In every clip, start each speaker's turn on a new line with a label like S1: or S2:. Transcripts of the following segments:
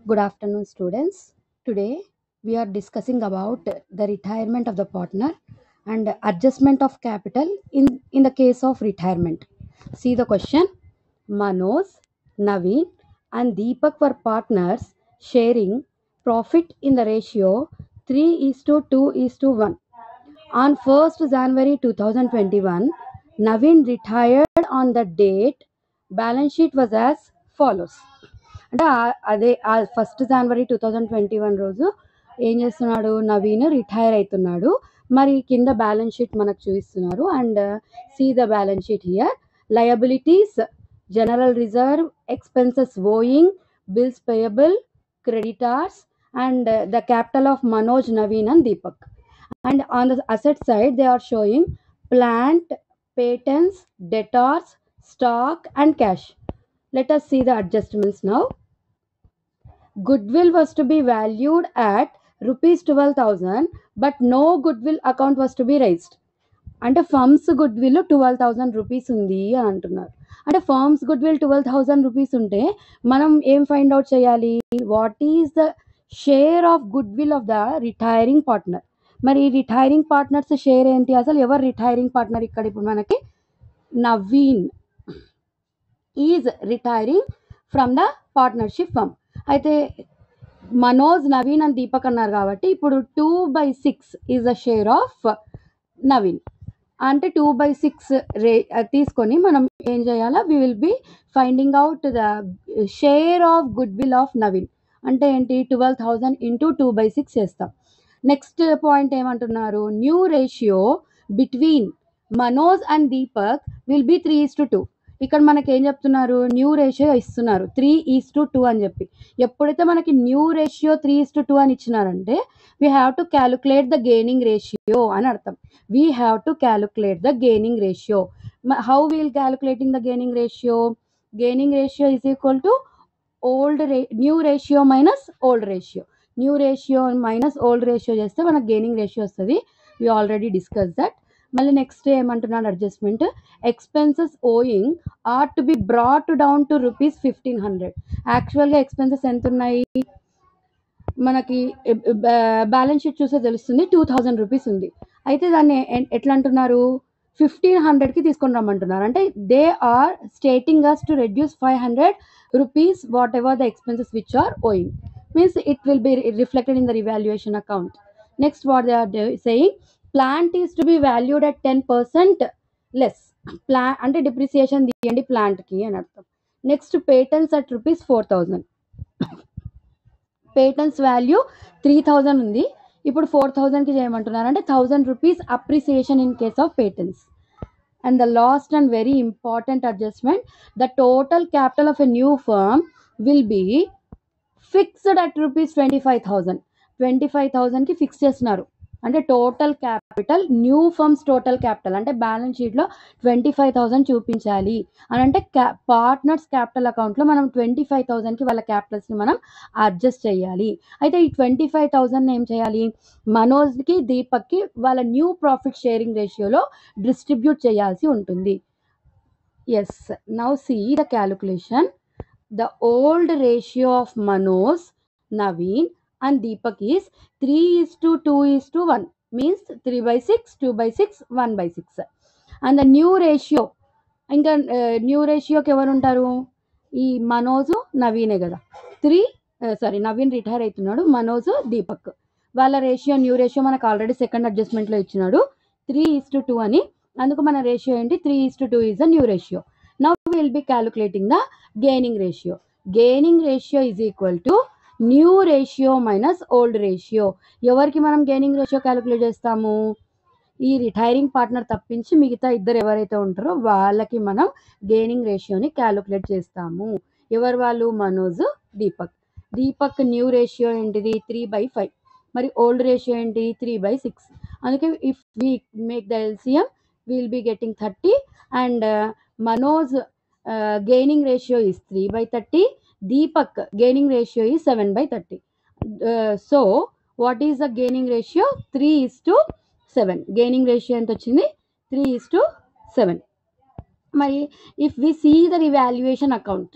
S1: Good afternoon, students. Today we are discussing about the retirement of the partner and adjustment of capital in the case of retirement. See the question. Manoj, Naveen, and Deepak were partners sharing profit in the ratio 3:2:1. On 1st January 2021, Naveen retired on the date. Balance sheet was as follows. అంటే అదే ఆ 1 జనవరి 2021 రోజు ఏం చేస్తున్నాడు, Naveen retire అవుతున్నాడు. మరి కింద balance sheet మనకు చూపిస్తున్నారు. And see the balance sheet here. Liabilities, general reserve, expenses owing, bills payable, creditors, and the capital of Manoj, Naveen and Deepak. And on the asset side, they are showing plant, patents, debtors, stock, and cash. Let us see the adjustments now. Goodwill was to be valued at rupees 12,000, but no goodwill account was to be raised. అంటే firms good will 12,000 rupees ఉంది అని అంటున్నారు. అంటే firms good will 12,000 rupees ఉంటే మనం ఏం find out చేయాలి? What is the share of goodwill of the retiring partner. మరి రిటైరింగ్ పార్ట్నర్స్ షేర్ ఏంటి? అసలు ఎవరు రిటైరింగ్ పార్ట్నర్ ఇక్కడ? ఇప్పుడు మనకి Naveen is retiring from the partnership firm. అయితే మనోజ్, నవీన్ అండ్ దీపక్ అన్నారు కాబట్టి ఇప్పుడు 2/6 is the share of Naveen. అంటే 2/6 తీసుకొని మనం ఏం చేయాలా? We will be finding out the share of goodwill of Naveen. అంటే ఏంటి? 12,000 ఇంటూ 2/6 చేస్తాం. నెక్స్ట్ పాయింట్ ఏమంటున్నారు? New ratio between Manoj and Deepak will be 3:2. ఇక్కడ మనకి ఏం చెప్తున్నారు? న్యూ రేషియో ఇస్తున్నారు 3:2 అని చెప్పి. ఎప్పుడైతే మనకి న్యూ రేషియో 3:2 అని ఇచ్చినారంటే we have to calculate the gaining ratio అని అర్థం. We have to calculate the gaining ratio. How we'll calculating the gaining ratio? Gaining ratio is equal to new ratio minus old ratio. New ratio minus old ratio చేస్తే మనకు gaining ratio వస్తుంది. We already discuss that. మళ్ళీ next ఏమంటున్నాడు? Adjustment. Expenses owing are to be brought down to rupees 1,500. యాక్చువల్గా expenses ఎంత ఉన్నాయి మనకి? Balance sheet చూస్తే తెలుస్తుంది 2,000 రూపీస్ ఉంది. అయితే దాన్ని ఎట్లా అంటున్నారు? 1,500కి తీసుకొని రమ్మంటున్నారు. అంటే they are stating us to reduce 500 rupees whatever the expenses which are owing. Means it will be reflected in the revaluation account. Next, what they are saying, plant is to be valued at 10% less. Plant అంటే depreciation తీయండి plant కి అని అర్థం. Next patents at rupees 4,000. Patents value 3,000 ఉంది, ఇప్పుడు 4,000కి చేయమంటున్నారు. అంటే 1,000 rupees appreciation in case of patents. And the last and very important adjustment, the total capital of a new firm will be fixed at rupees 25,000. 25,000కి fix చేస్తున్నారు. అంటే total capital, new firms total capital అంటే balance షీట్లో 25,000 చూపించాలి అని అంటే partners capital అకౌంట్లో మనం 25,000కి వాళ్ళ క్యాపిటల్స్ని మనం అడ్జస్ట్ చేయాలి. అయితే ఈ 25,000 ఏం చేయాలి? మనోజ్కి, దీపక్కి వాళ్ళ న్యూ ప్రాఫిట్ షేరింగ్ రేషియోలో డిస్ట్రిబ్యూట్ చేయాల్సి ఉంటుంది. Yes, now see the calculation. The old ratio of Manoj, Naveen and Deepak is 3:2:1. Means 3/6, 2/6, 1/6. And the new ratio, ఇంకా న్యూ రేషియోకి ఎవరు ఉంటారు? ఈ మనోజ్, నవీనే కదా. నవీన్ రిటైర్ అవుతున్నాడు, మనోజ్, దీపక్ వాళ్ళ రేషియో, న్యూ రేషియో మనకు ఆల్రెడీ సెకండ్ అడ్జస్ట్మెంట్లో ఇచ్చినాడు 3:2 అని. అందుకు మన రేషియో ఏంటి? 3:2 is the new ratio. Now we will be calculating the gaining ratio. Gaining ratio is equal to new ratio minus old ratio. ఎవరికి మనం గెయినింగ్ రేషియో క్యాలిక్యులేట్ చేస్తాము? ఈ రిటైరింగ్ పార్ట్నర్ తప్పించి మిగతా ఇద్దరు ఎవరైతే ఉంటారో వాళ్ళకి మనం గెయినింగ్ రేషియోని క్యాలిక్యులేట్ చేస్తాము. ఎవరు వాళ్ళు? మనోజ్, దీపక్. దీపక్ న్యూ రేషియో ఏంటిది? 3/5. మరి ఓల్డ్ రేషియో ఏంటి? 3/6. అందుకే if we make the LCM will be getting 30 and Manoj gaining ratio is 3/30. Deepak gaining ratio is 7/30. So what is the gaining ratio? 3:7. Gaining ratio ఎంత వచ్చింది? 3:7. మరి if we see the revaluation account,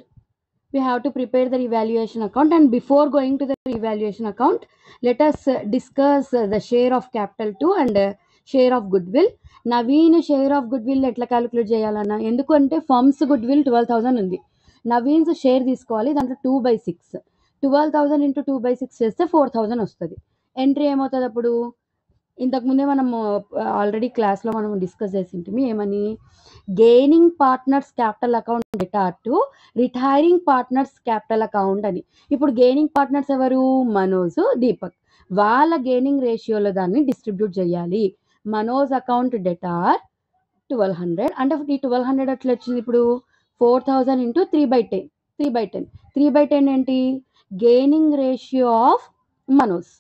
S1: we have to prepare the revaluation account, and before going to the revaluation account, let us discuss the share of capital 2 and share of goodwill. Naveen share of good will ఎట్లా calculate చేయాలన్నా, ఎందుకంటే firms good will 12,000 ఉంది, Naveen's share తీసుకోవాలి, దాంట్లో 2/6, 12,000 into 2/6 చేస్తే 4,000 వస్తుంది. Entry ఏమవుతుంది అప్పుడు? ఇంతకుముందే మనము ఆల్రెడీ క్లాస్లో మనం డిస్కస్ చేసింటిమి, ఏమని, gaining partners capital account debtor to retiring partners capital account అని. ఇప్పుడు గెయినింగ్ పార్ట్నర్స్ ఎవరు? మనోజ్, దీపక్. వాళ్ళ గెయినింగ్ రేషియోలో దాన్ని డిస్ట్రిబ్యూట్ చేయాలి. మనోజ్ అకౌంట్ డెటార్ 1200, అంటే ఈ 1200 ఎట్లా వచ్చింది ఇప్పుడు? 4,000 ఇంటూ 3/10, 3/10, 3/10 ఏంటి? Gaining ratio of Manoj.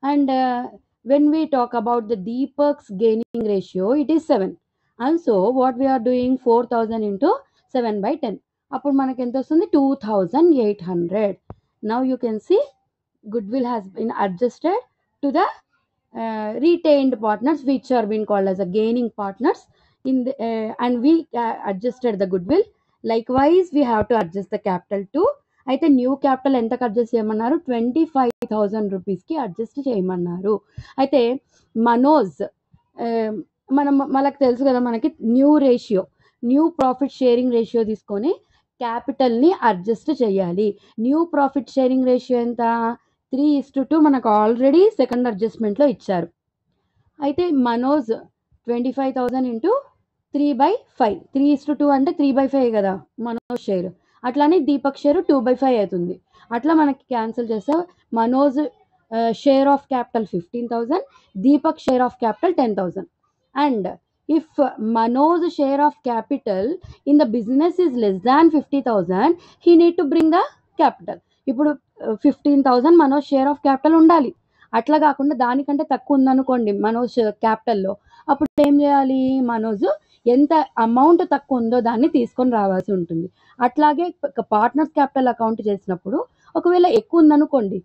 S1: And when we talk about the Deepak's gaining ratio, it is 7. And so what we are doing, 4,000 into 7/10. అప్పుడు మనకి ఎంత వస్తుంది? 2,800. Now you can see goodwill has been adjusted to the retained partners, which are being called as a gaining partners in the, and we adjusted the goodwill. Likewise we have to adjust the capital too. అయితే new capital ఎంతకు adjust చేయమన్నారు? 25,000 రూపీస్కి adjust చేయమన్నారు. అయితే మనోజ్, మనకు తెలుసు కదా, మనకి న్యూ ప్రాఫిట్ షేరింగ్ రేషియో తీసుకొని క్యాపిటల్ని అడ్జస్ట్ చేయాలి. న్యూ ప్రాఫిట్ షేరింగ్ రేషియో ఎంత? 3:2 మనకు ఆల్రెడీ సెకండ్ అడ్జస్ట్మెంట్లో ఇచ్చారు. అయితే మనోజ్ 25,000 ఇంటూ 3/5, 3:2 అంటే 3/5 కదా మనోజ్ షేర్, అట్లానే దీపక్ షేర్ 2/5 అవుతుంది. అట్లా మనకి క్యాన్సిల్ చేస్తే Manoj share of capital 15,000, Deepak share of capital 10,000. And if Manoj share of capital in the business is less than 50,000, he need to bring the capital. ఇప్పుడు 15,000 మనోజ్ షేర్ ఆఫ్ క్యాపిటల్ ఉండాలి. అట్లా కాకుండా దానికంటే తక్కువ ఉందనుకోండి మనోజ్ క్యాపిటల్లో, అప్పుడు ఏం చేయాలి? మనోజ్ ఎంత అమౌంట్ తక్కువ ఉందో దాన్ని తీసుకొని రావాల్సి ఉంటుంది. అట్లాగే పార్ట్నర్స్ క్యాపిటల్ అకౌంట్ చేసినప్పుడు ఒకవేళ ఎక్కువ ఉందనుకోండి,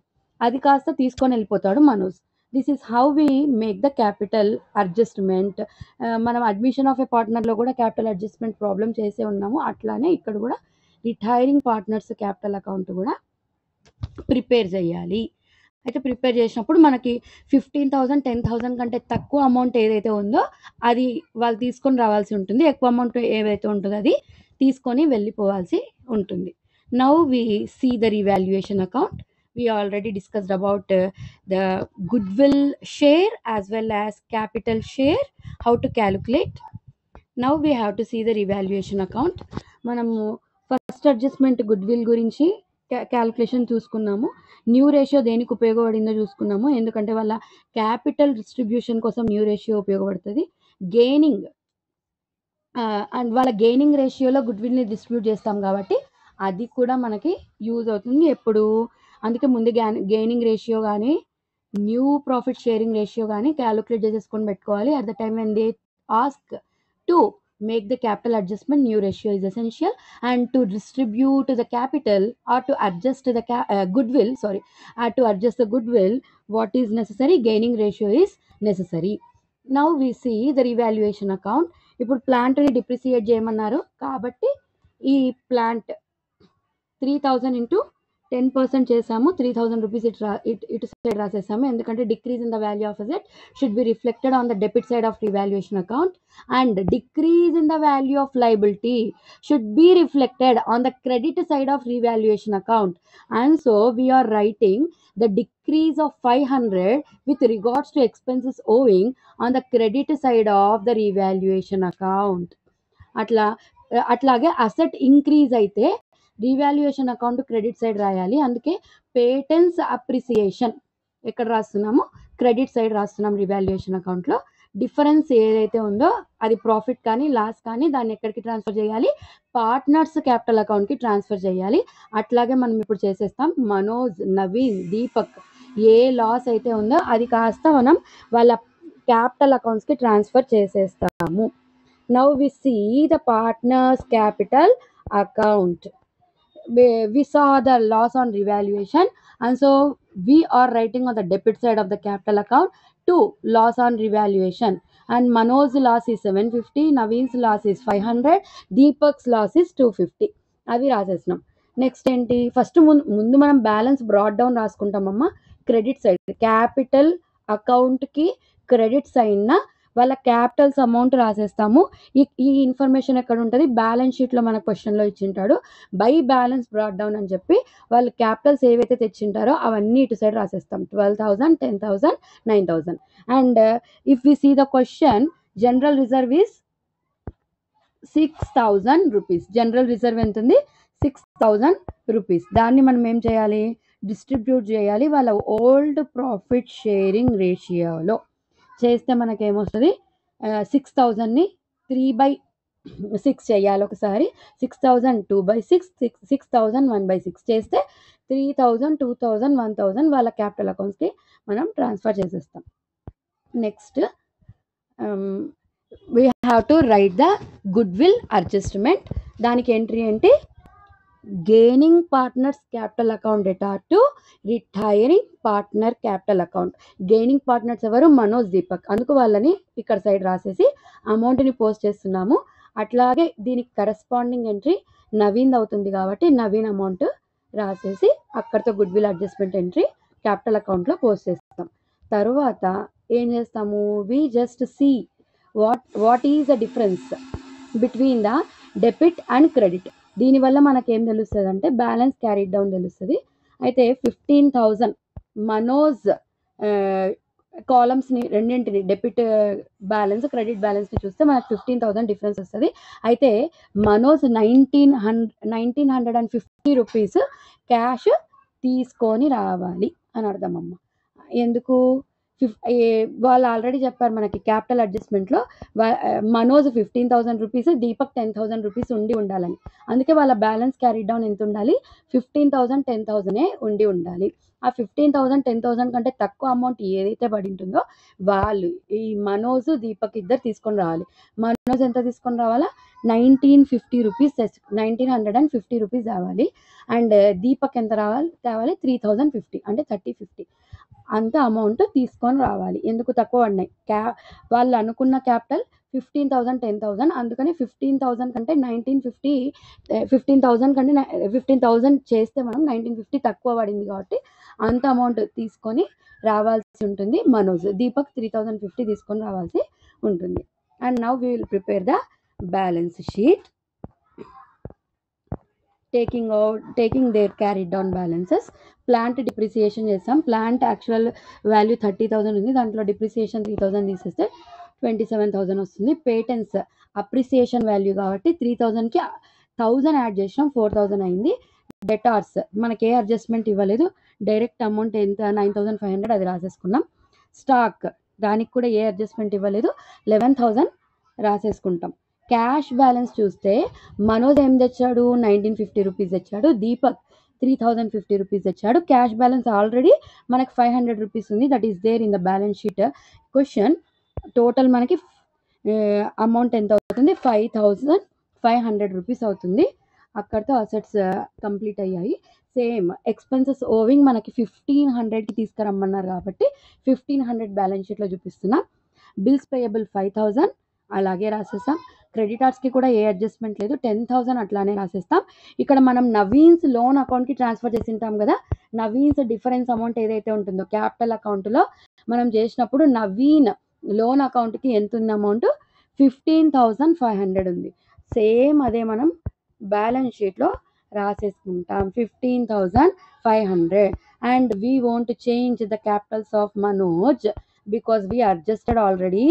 S1: అది కాస్త తీసుకొని వెళ్ళిపోతాడు Manoj. This is how we make the capital adjustment. మనం అడ్మిషన్ ఆఫ్ ఏ పార్ట్నర్లో కూడా క్యాపిటల్ అడ్జస్ట్మెంట్ ప్రాబ్లం చేసే ఉన్నాము. అట్లానే ఇక్కడ కూడా రిటైరింగ్ పార్ట్నర్స్ క్యాపిటల్ అకౌంట్ కూడా ప్రిపేర్ చేయాలి. అయితే ప్రిపేర్ చేసినప్పుడు మనకి 15,000, 10,000 కంటే తక్కువ అమౌంట్ ఏదైతే ఉందో అది వాళ్ళు తీసుకొని రావాల్సి ఉంటుంది. ఎక్కువ అమౌంట్ ఏదైతే ఉంటుందో అది తీసుకొని వెళ్ళిపోవాల్సి ఉంటుంది. Now we see the revaluation account. We already discussed about the goodwill share as well as capital share, how to calculate. Now we have to see the revaluation account. మనము ఫస్ట్ అడ్జస్ట్మెంట్ గుడ్విల్ గురించి calculation చూసుకున్నాము. New ratio దేనికి ఉపయోగపడిందో చూసుకున్నాము, ఎందుకంటే వాళ్ళ capital distribution కోసం new ratio ఉపయోగపడుతుంది. Gaining and వాళ్ళ గెయినింగ్ రేషియోలో గుడ్విల్ని డిస్ట్రిబ్యూట్ చేస్తాం కాబట్టి అది కూడా మనకి యూజ్ అవుతుంది ఎప్పుడు. అందుకే ముందు గెయినింగ్ రేషియో కానీ న్యూ ప్రాఫిట్ షేరింగ్ రేషియో కానీ క్యాలిక్యులేట్ చేసేసుకొని పెట్టుకోవాలి. At the time when they ask to make the capital adjustment, new ratio is essential. And to distribute the capital or to adjust the goodwill, to adjust the goodwill, what is necessary? Gaining ratio is necessary. Now we see the revaluation account. ఇప్పుడు plant ని డిప్రిసియేట్ చేయమన్నారు కాబట్టి ఈ plant 3,000 into 10% చేసాము. 3,000 rupees ఇటు side రాసేసాము, ఎందుకంటే decrease in the value of asset should be reflected on the debit side of revaluation account, and decrease in the value of liability should be reflected on the credit side of revaluation account. And so we are writing the decrease of 500 with regards to expenses owing on the credit side of the revaluation account. అట్లాగే asset increase అయితే revaluation account credit side రాయాలి. అందుకే patents appreciation ఎక్కడ రాస్తున్నాము? Credit side రాస్తున్నాం revaluation అకౌంట్లో. Difference ఏదైతే ఉందో అది ప్రాఫిట్ కానీ లాస్ కానీ దాన్ని ఎక్కడికి ట్రాన్స్ఫర్ చేయాలి? పార్ట్నర్స్ క్యాపిటల్ అకౌంట్కి ట్రాన్స్ఫర్ చేయాలి. అట్లాగే మనం ఇప్పుడు చేసేస్తాం. మనోజ్, నవీన్, దీపక్ ఏ లాస్ అయితే ఉందో అది కాస్త మనం వాళ్ళ క్యాపిటల్ అకౌంట్స్కి ట్రాన్స్ఫర్ చేసేస్తాము. Now we see the partners capital account. We saw the loss on revaluation, and so we are writing on the debit side of the capital account to loss on revaluation. And Manoj's loss is 750, Naveen's loss is 500, Deepak's loss is 250. అది రాసేసినాం. Next ఏంటి, first ముందు మనం balance brought down రాసుకుంటామమ్మా. Credit side capital అకౌంట్కి credit సైడ్న వాళ్ళ Capitals amount రాసేస్తాము. ఈ information ఎక్కడ ఉంటుంది, బ్యాలెన్స్ షీట్లో మన క్వశ్చన్లో ఇచ్చింటాడు. బై బ్యాలెన్స్ బ్రాడ్ డౌన్ అని చెప్పి వాళ్ళు క్యాపిటల్స్ ఏవైతే తెచ్చింటారో అవన్నీ ఇటు సైడ్ రాసేస్తాం. 12,000, 10,000, 9,000. And if we see the question, general reserve is 6,000 rupees. General reserve ఎంత ఉంది, 6,000 రూపీస్. దాన్ని మనం ఏం చేయాలి, డిస్ట్రిబ్యూట్ చేయాలి వాళ్ళ ఓల్డ్ ప్రాఫిట్ షేరింగ్ రేషియోలో చేస్తే మనకేమొస్తుంది, 6,000ని 3/6 చేయాలి ఒకసారి. 6,000 2/6, 6,000 1/6 చేస్తే 3,000, 2,000, 1,000 వాళ్ళ క్యాపిటల్ అకౌంట్స్కి మనం ట్రాన్స్ఫర్ చేసేస్తాం. Next we have to right the goodwill adjustment. దానికి ఎంట్రీ ఏంటి, gaining partners capital account data to retiring partner capital account. Gaining partners ఎవరు, మనోజ్, దీపక్. అందుకు వాళ్ళని ఇక్కడ సైడ్ రాసేసి అమౌంట్ని పోస్ట్ చేస్తున్నాము. అట్లాగే దీనికి కరెస్పాండింగ్ ఎంట్రీ నవీన్ అవుతుంది కాబట్టి నవీన్ అమౌంట్ రాసేసి అక్కడితో గుడ్విల్ అడ్జస్ట్మెంట్ ఎంట్రీ క్యాపిటల్ అకౌంట్లో పోస్ట్ చేస్తాం. తర్వాత ఏం చేస్తాము, we just see what is the difference between the debit and credit. దీనివల్ల మనకేం తెలుస్తుంది అంటే బ్యాలెన్స్ క్యారీడ్ డౌన్ తెలుస్తుంది. అయితే 15,000 మనోజ్ కాలమ్స్ని రెండింటిని డెబిట్ బ్యాలెన్స్ క్రెడిట్ బ్యాలెన్స్ని చూస్తే మనకు 15,000 డిఫరెన్స్ వస్తుంది. అయితే మనోజ్ 1,950 రూపీస్ క్యాష్ తీసుకొని రావాలి అని అర్థమమ్మ. ఎందుకు, వాళ్ళు ఆల్రెడీ చెప్పారు మనకి క్యాపిటల్ అడ్జస్ట్మెంట్లో మనోజ్ 15,000 రూపీస్, దీపక్ 10,000 రూపీస్ ఉండి ఉండాలని. అందుకే వాళ్ళ బ్యాలెన్స్ క్యారీ డౌన్ ఎంత ఉండాలి, 15,000, 10,000 ఉండి ఉండాలి. ఆ 15,000, 10,000 కంటే తక్కువ అమౌంట్ ఏదైతే పడి ఉంటుందో వాళ్ళు ఈ మనోజ్, దీపక్ ఇద్దరు తీసుకొని రావాలి. మనోజ్ ఎంత తీసుకొని రావాలా, 1,950 రూపీస్ 1,950 రూపీస్ రావాలి. అండ్ దీపక్ ఎంత తేవాలి 3,050, అంటే 30-50 అంత అమౌంట్ తీసుకొని రావాలి. ఎందుకు తక్కువ పడినాయి, వాళ్ళు అనుకున్న క్యాపిటల్ 15,000, 10,000. అందుకని 15,000 కంటే 1,950, 15,000 కంటే 15,000 చేస్తే మనం 1,950 తక్కువ పడింది కాబట్టి అంత అమౌంట్ తీసుకొని రావాల్సి ఉంటుంది మనోజ్. దీపక్ 3,050 తీసుకొని రావాల్సి ఉంటుంది. And now we will prepare the balance sheet taking their carried down balances. Plant depreciation చేస్తాం. ప్లాంట్ యాక్చువల్ వాల్యూ 30,000 ఉంది, దాంట్లో డిప్రిసియేషన్ 3,000 తీసేస్తే 27,000 వస్తుంది. పేటెంట్స్ అప్రిసియేషన్ వాల్యూ కాబట్టి 3,000కి 1,000 యాడ్ చేసినాం, 4,000 అయింది. డెటార్స్ మనకి ఏ అడ్జస్ట్మెంట్ ఇవ్వలేదు, డైరెక్ట్ అమౌంట్ ఎంత 9,500 అది రాసేసుకున్నాం. స్టాక్ దానికి కూడా ఏ అడ్జస్ట్మెంట్ ఇవ్వలేదు, 11,000 రాసేసుకుంటాం. క్యాష్ బ్యాలెన్స్ చూస్తే మనోజ్ ఏం తెచ్చాడు, 1,950 రూపీస్ తెచ్చాడు, దీపక్ 3,050 రూపీస్ తెచ్చాడు. క్యాష్ బ్యాలెన్స్ ఆల్రెడీ మనకి 500 రూపీస్ ఉంది, that is there in the balance sheet question. Total మనకి అమౌంట్ ఎంత అవుతుంది, 5,500 రూపీస్ అవుతుంది. అక్కడితో అసెట్స్ కంప్లీట్ అయ్యాయి. సేమ్ ఎక్స్పెన్సెస్ ఓవింగ్ మనకి 1,500కి తీసుకురమ్మన్నారు కాబట్టి 1,500 బ్యాలెన్స్ షీట్లో చూపిస్తున్నా. బిల్స్ పేయబుల్ 5,000 అలాగే రాసేస్తాం. క్రెడిటార్స్కి కూడా ఏ అడ్జస్ట్మెంట్ లేదు, 10,000 అట్లానే రాసేస్తాం. ఇక్కడ మనం నవీన్స్ లోన్ అకౌంట్కి ట్రాన్స్ఫర్ చేసి ఉంటాం కదా, నవీన్స్ డిఫరెన్స్ అమౌంట్ ఏదైతే ఉంటుందో క్యాపిటల్ అకౌంట్లో మనం చేసినప్పుడు నవీన్ లోన్ అకౌంట్కి ఎంత ఉంది అమౌంట్, 15,500 ఉంది. సేమ్ అదే మనం బ్యాలెన్స్ షీట్లో రాసేసుకుంటాం, 15,500. And we want change the Capitals of Manoj because we adjusted already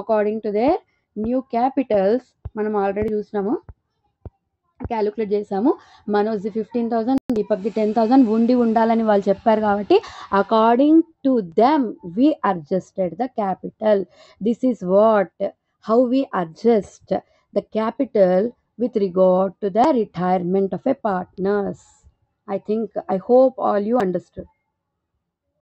S1: according to their new Capitals. మనం ఆల్రెడీ చూసినాము, క్యాలిక్యులేట్ చేసాము. మనోజ్ 15,000, దీపక్ది 10,000 ఉండి ఉండాలని వాళ్ళు చెప్పారు కాబట్టి according to them we adjusted the capital. This is how we adjust the capital with regard to the retirement of a partners. I hope all you understood.